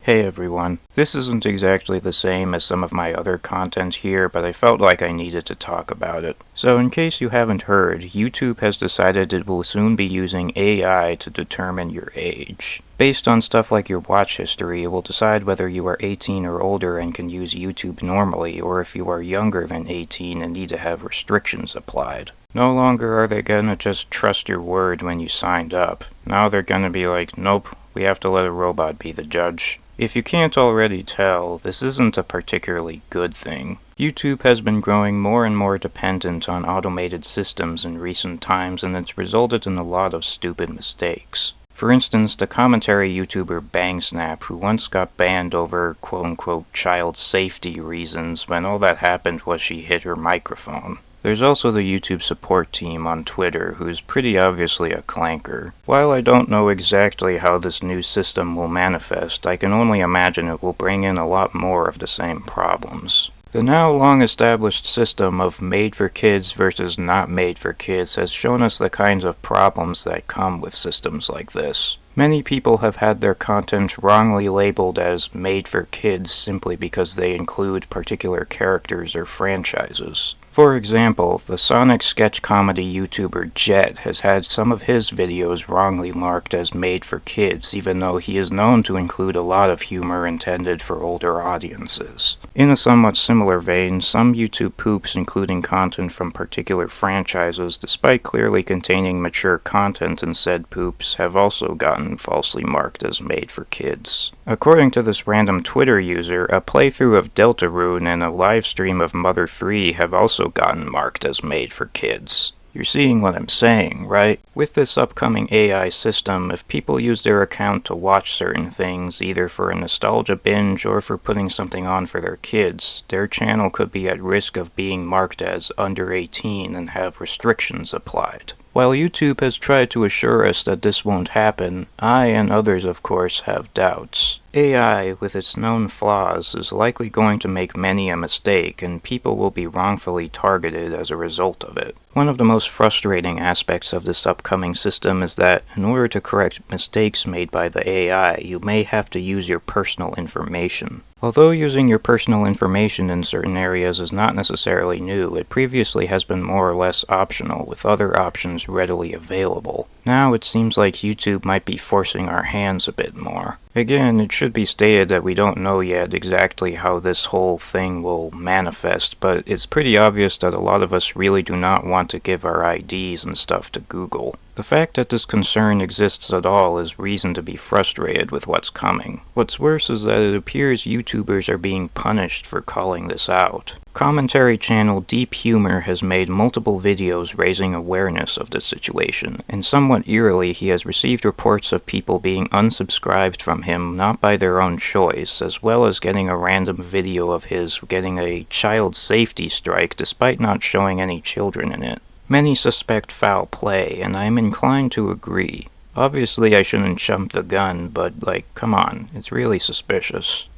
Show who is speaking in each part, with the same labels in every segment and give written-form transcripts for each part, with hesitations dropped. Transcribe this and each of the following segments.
Speaker 1: Hey everyone. This isn't exactly the same as some of my other content here, but I felt like I needed to talk about it. So in case you haven't heard, YouTube has decided it will soon be using AI to determine your age. Based on stuff like your watch history, it will decide whether you are 18 or older and can use YouTube normally, or if you are younger than 18 and need to have restrictions applied. No longer are they gonna just trust your word when you signed up. Now they're gonna be like, nope, we have to let a robot be the judge. If you can't already tell, this isn't a particularly good thing. YouTube has been growing more and more dependent on automated systems in recent times, and it's resulted in a lot of stupid mistakes. For instance, the commentary YouTuber BangSnap, who once got banned over quote-unquote child safety reasons when all that happened was she hit her microphone. There's also the YouTube support team on Twitter, who's pretty obviously a clanker. While I don't know exactly how this new system will manifest, I can only imagine it will bring in a lot more of the same problems. The now long-established system of made for kids versus not made for kids has shown us the kinds of problems that come with systems like this. Many people have had their content wrongly labeled as made for kids simply because they include particular characters or franchises. For example, the Sonic sketch comedy YouTuber Jet has had some of his videos wrongly marked as made for kids, even though he is known to include a lot of humor intended for older audiences. In a somewhat similar vein, some YouTube poops including content from particular franchises, despite clearly containing mature content in said poops, have also gotten falsely marked as made for kids. According to this random Twitter user, a playthrough of Deltarune and a livestream of Mother 3 have also gotten marked as made for kids. You're seeing what I'm saying, right? With this upcoming AI system, if people use their account to watch certain things, either for a nostalgia binge or for putting something on for their kids, their channel could be at risk of being marked as under 18 and have restrictions applied. While YouTube has tried to assure us that this won't happen, I and others of course have doubts. AI, with its known flaws, is likely going to make many a mistake, and people will be wrongfully targeted as a result of it. One of the most frustrating aspects of this upcoming system is that, in order to correct mistakes made by the AI, you may have to use your personal information. Although using your personal information in certain areas is not necessarily new, it previously has been more or less optional, with other options readily available. Now it seems like YouTube might be forcing our hands a bit more. Again, it should be stated that we don't know yet exactly how this whole thing will manifest, but it's pretty obvious that a lot of us really do not want to give our IDs and stuff to Google. The fact that this concern exists at all is reason to be frustrated with what's coming. What's worse is that it appears YouTubers are being punished for calling this out. Commentary channel Deep Humor has made multiple videos raising awareness of this situation, and somewhat eerily he has received reports of people being unsubscribed from him not by their own choice, as well as getting a random video of his getting a child safety strike despite not showing any children in it. Many suspect foul play, and I'm inclined to agree. Obviously I shouldn't jump the gun, but come on, it's really suspicious.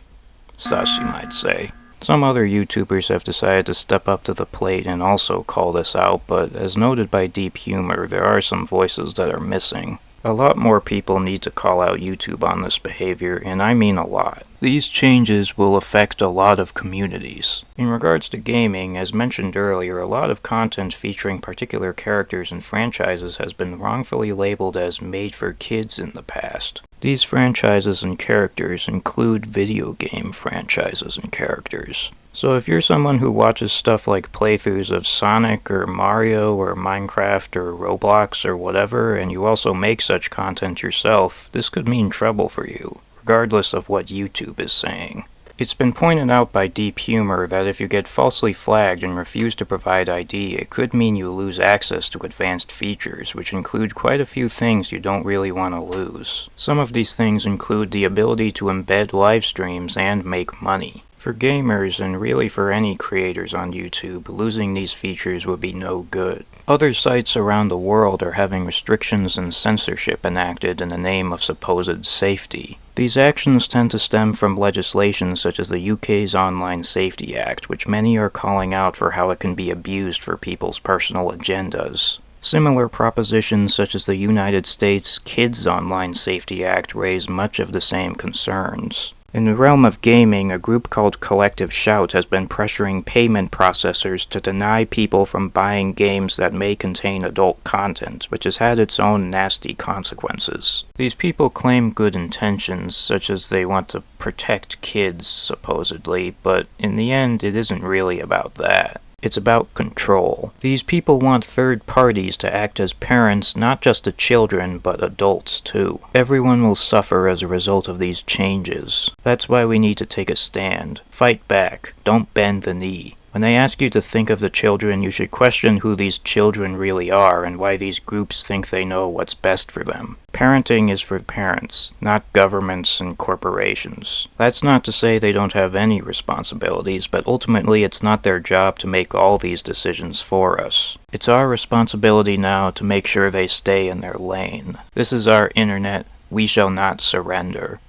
Speaker 1: Sus, you might say. Some other YouTubers have decided to step up to the plate and also call this out, but as noted by Deep Humor, there are some voices that are missing. A lot more people need to call out YouTube on this behavior, and I mean a lot. These changes will affect a lot of communities. In regards to gaming, as mentioned earlier, a lot of content featuring particular characters and franchises has been wrongfully labeled as made for kids in the past. These franchises and characters include video game franchises and characters. So if you're someone who watches stuff like playthroughs of Sonic or Mario or Minecraft or Roblox or whatever, and you also make such content yourself, this could mean trouble for you, regardless of what YouTube is saying. It's been pointed out by Deep Humor that if you get falsely flagged and refuse to provide ID, it could mean you lose access to advanced features, which include quite a few things you don't really want to lose. Some of these things include the ability to embed live streams and make money. For gamers, and really for any creators on YouTube, losing these features would be no good. Other sites around the world are having restrictions and censorship enacted in the name of supposed safety. These actions tend to stem from legislation such as the UK's Online Safety Act, which many are calling out for how it can be abused for people's personal agendas. Similar propositions such as the United States Kids Online Safety Act raise much of the same concerns. In the realm of gaming, a group called Collective Shout has been pressuring payment processors to deny people from buying games that may contain adult content, which has had its own nasty consequences. These people claim good intentions, such as they want to protect kids, supposedly, but in the end, it isn't really about that. It's about control. These people want third parties to act as parents, not just to children, but adults too. Everyone will suffer as a result of these changes. That's why we need to take a stand. Fight back. Don't bend the knee. When they ask you to think of the children, you should question who these children really are and why these groups think they know what's best for them. Parenting is for parents, not governments and corporations. That's not to say they don't have any responsibilities, but ultimately it's not their job to make all these decisions for us. It's our responsibility now to make sure they stay in their lane. This is our internet. We shall not surrender.